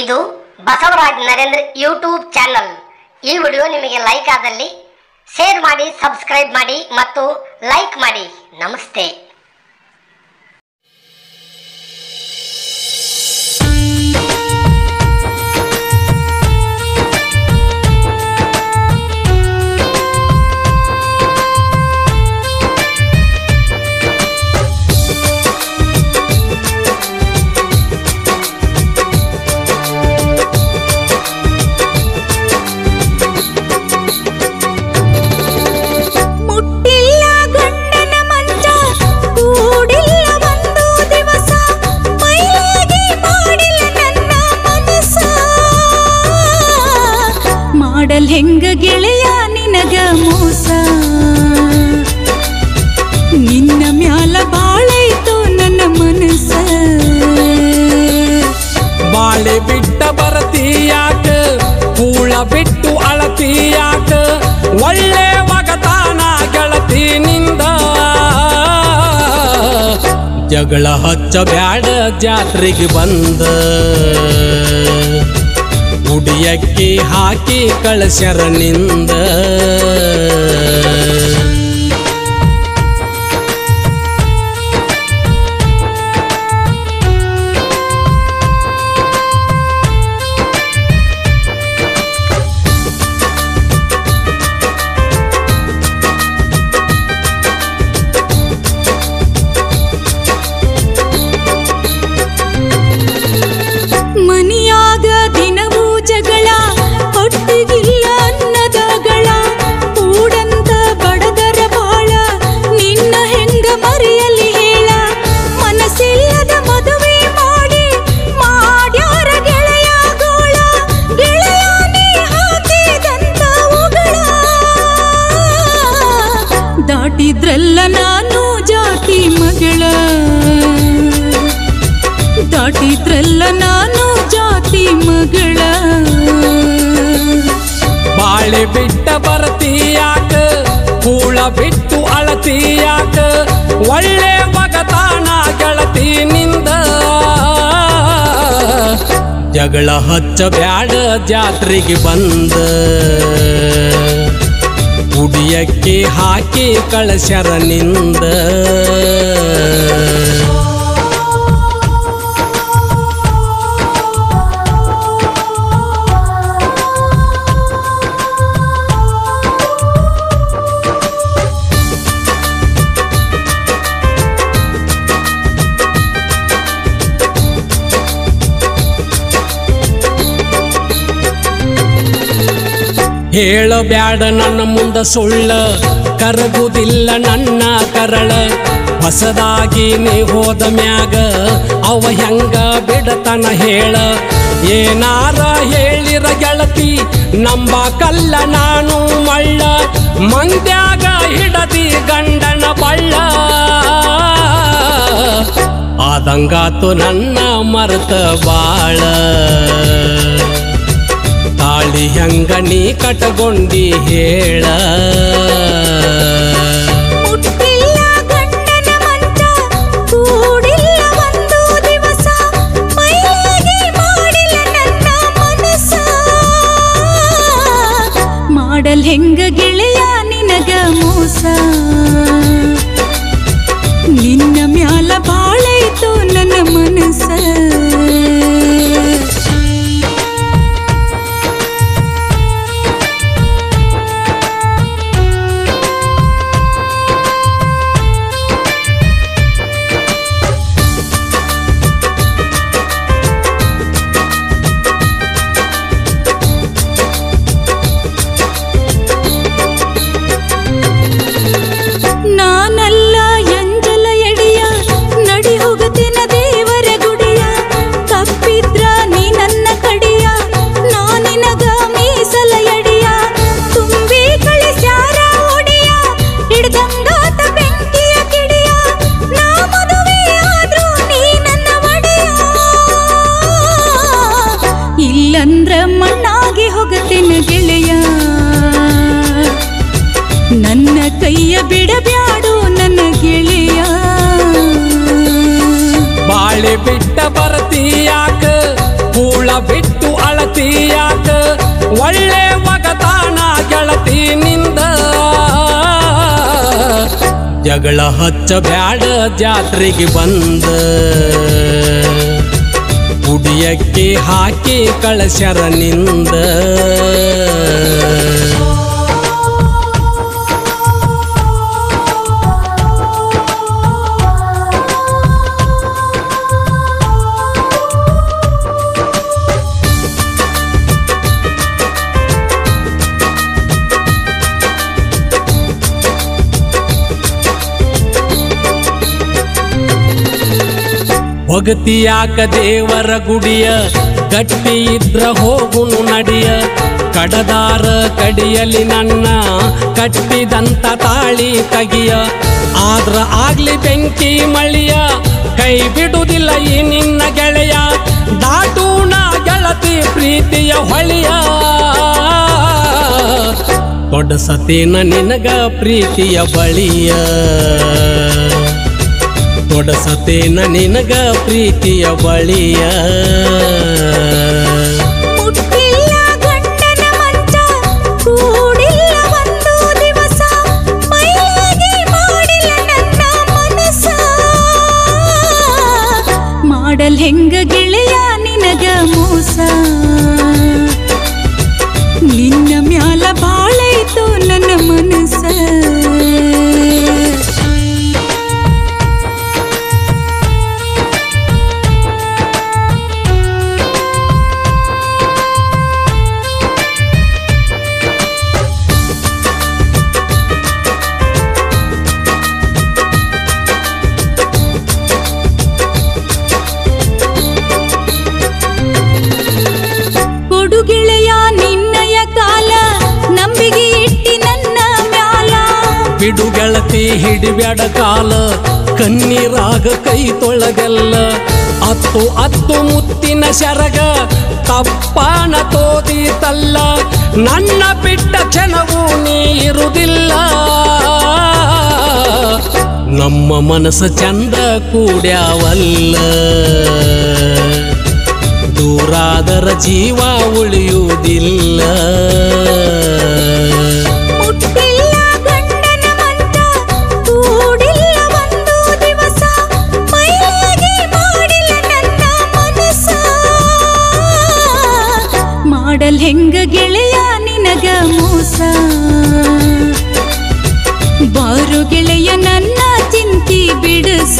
ಇದು Basavaraj Narendra YouTube channel. ಈ video ನಿಮಗೆ ಲೈಕ್ ಆದಲ್ಲಿ ಶೇರ್ ಮಾಡಿ, ಸಬ್ಸ್ಕ್ರೈಬ್ ಮಾಡಿ ಮತ್ತು ಲೈಕ್ ಮಾಡಿ. ನಮಸ್ತೆ. ಹೆಂಗ ಗೆಳೆಯ ನಿನಗ ಮೋಸ, ನಿನ್ನ ಮ್ಯಾಲ ಬಾಳೈತು ನನ್ನ ಮನಸ್ಸ. ಬಾಳೆ ಬಿಟ್ಟ ಬರತೀಯಾಕ, ಕೂಳ ಬಿಟ್ಟು ಅಳತೀಯಾಕ, ಒಳ್ಳೆ ಮಗತಾನ ಗೆಳತಿ ನಿಂದ. ಜಗಳ ಹಚ್ಚ ಬ್ಯಾಡ ಜಾತ್ರೆಗೆ ಬಂದ, ಉಡಿಯಕ್ಕಿ ಹಾಕಿ ಕಳಸ್ಯರ ನಿಂದ. ಮನಿಯಾಗ ದಿನವೂ ಜಗಳ, ಹೊಟ್ಟಿಗಿಲ್ಲ ಅನ್ನದಗಳ, ಕೂಡಂತ ಬಡದರ ಬಾಳ ನಿನ್ನ ಹೆಂಗ ಮರೆಯಲಿ ಹೇಳ. ಮನಸ್ಸಿಲ್ಲದ ಮದುವೆ ಮಾಡಿ ಮಾಡ್ಯಾರ ಗೆಳೆಯ ಗೋಳ, ಗೆಳೆಯನೇ ಹಾಕಿದಂತ ಉಗಳ. ದಾಟಿದ್ರಲ್ಲ ನಾನು ಜಾತಿ ಮಗಳ, ದಾಟಿದ್ರಲ್ಲ ನಾನು ಜಾತಿ ಮಗಳ. ಬಾಳೆ ಬಿಟ್ಟ ಬರತೀಯಾಕ, ಕೂಳ ಬಿಟ್ಟು ಅಳತೀಯಾಕ, ಒಳ್ಳೆ ಮಗತಾನ ಗೆಳತಿ ನಿಂದ. ಜಗಳ ಹಚ್ಚ ಬ್ಯಾಡ ಜಾತ್ರೆಗೆ ಬಂದ, ಉಡಿಯಕ್ಕಿ ಹಾಕಿ ಕಳಸ್ಯರ ನಿಂದ. ಹೇಳಬ್ಯಾಡ ನನ್ನ ಮುಂದ ಸುಳ್ಳ, ಕರಗುದಿಲ್ಲ ನನ್ನ ಕರಳ. ಹೊಸದಾಗಿ ನೀ ಹೋದ ಮ್ಯಾಗ ಅವ ಹೆಂಗ ಬಿಡತನ ಹೇಳ. ಏನಾರ ಹೇಳಿರ ಗೆಳತಿ ನಂಬಕಲ್ಲ ನಾನು ಮಳ್ಳ, ಮಂದ್ಯಾಗ ಹಿಡದಿ ಗಂಡನ ಬಳ್ಳ. ಆದಂಗಾತು ನನ್ನ ಮರೆತ ಬಾಳ, ತಾಳಿ ಹೆಂಗ ನೀ ಕಟಗೊಂಡಿ ಹೇಳ. ಮುಟ್ಟಿಲ್ಲ ಗಂಡನ ಮಂಚ, ಕೂಡಿಲ್ಲ ಒಂದು ದಿವಸ, ಮೈಲಿಗೆ ಮಾಡಿಲ್ಲ ನನ್ನ ಮನಸ್ಸ. ಮಾಡಲ್ ಹೆಂಗ ಗೆಳೆಯ ನಿನಗ ಮೋಸ, ನಿನ್ನ ಮ್ಯಾಲ ಬಾಳೈತು ನನ್ನ ಮನಸ್ಸ. ನಾನಲ್ಲ ಎಂಜಲ ಎಡಿಯ, ನಡಿ ಹೋಗತಿನ ದೇವರ ಗುಡಿಯ. ತಪ್ಪಿದ್ರ ನೀ ನನ್ನ ಕಡಿಯ, ನಾ ನಿನಗ ಮೀಸಲ ಎಡಿಯ. ತುಂಬಿ ಕಳಿಸ್ಯಾರ ಒಡಿಯ, ಹಿಡ್ದಂಗಾತ ಬೆಂಕಿಯ ಕಿಡಿಯ. ನಾ ಮದುವೆ ಆದ್ರೂ ನೀ ನನ್ನ ಒಡೆಯ, ಇಲ್ಲಂದ್ರ ಮಣ್ಣಾಗಿ ಹೋಗತಿನ ಗೆಳೆಯ. ನನ್ನ ಕೈಯ ಬಿಡಬ್ಯಾಡು ನನ್ನ ಗೆಳೆಯ. ಬಾಳೆ ಬಿಟ್ಟ ಬರತೀಯಾಕ, ಕೂಳ ಬಿಟ್ಟು ಅಳತಿಯಾಕ ಒಳ್ಳೆ ಒಗತಾನ ಗೆಳತಿ ನಿಂದ ಜಗಳ ಹಚ್ಚ ಬ್ಯಾಡ ಜಾತ್ರೆಗೆ ಬಂದ ಕುಡಿಯಕ್ಕೆ ಹಾಕಿ ಕಳಸ್ಯಾರ ನಿಂದ ಹೋಗತಿಯಾಕ ದೇವರ ಗುಡಿಯ ಗಟ್ಟಿ ಇದ್ರ ಹೋಗುನು ನಡಿಯ ಕಡದಾರ ಕಡಿಯಲಿ ನನ್ನ ಕಟ್ಟಿದಂತ ತಾಳಿ ತಗಿಯ ಆದ್ರ ಆಗ್ಲಿ ಬೆಂಕಿ ಮಳಿಯ ಕೈ ಬಿಡುವುದಿಲ್ಲ ಈ ನಿನ್ನ ಗೆಳೆಯ ದಾಟೂಣ ಗೆಳತಿ ಪ್ರೀತಿಯ ಹೊಳಿಯ ಕೊಡಸತೇನ ನಿನಗ ಪ್ರೀತಿಯ ಬಳಿಯ ಕೊಡಸತೇನ ನಿನಗ ಪ್ರೀತಿಯ ಬಳಿಯ ಮುಟ್ಟಿಲ್ಲ ಗಂಡನ ಮಂಚ ಕೂಡಿಲ್ಲ ಒಂದು ದಿವಸ ಮೈಲಿಗೆ ಮಾಡಿಲ್ಲ ನನ್ನ ಮನಸ ಮಾಡಲ್ ಹೆಂಗ ಗೆಳೆಯ ನಿನಗ ಮೋಸ ನಿನ್ನ ಮ್ಯಾಲ ಬಾಳೈತು ನನ್ನ ಮನಸ ಬಿಡು ಗೆಳತಿ ಹಿಡಿಬ್ಯಾಡ ಕಾಲ ಕಣ್ಣೀರಾಗ ಕೈ ತೊಳಗಲ್ಲ ಅತ್ತು ಅತ್ತು ಮುತ್ತಿನ ಶರಗ ತಪ್ಪಾನ ತೋದಿತಲ್ಲ ನನ್ನ ಬಿಟ್ಟ ಕ್ಷಣವೂ ನೀ ಇರುವುದಿಲ್ಲ ನಮ್ಮ ಮನಸ್ಸು ಚಂದ ಕೂಡ್ಯಾವಲ್ಲ ದೂರಾದರ ಜೀವ ಉಳಿಯುವುದಿಲ್ಲ ಮಾಡಲ್ ಹೆಂಗ ಗೆಳೆಯ ನಿನಗ ಮೋಸ ಬಾರು ಗೆಳೆಯ ನನ್ನ ಚಿಂತಿ ಬಿಡಸ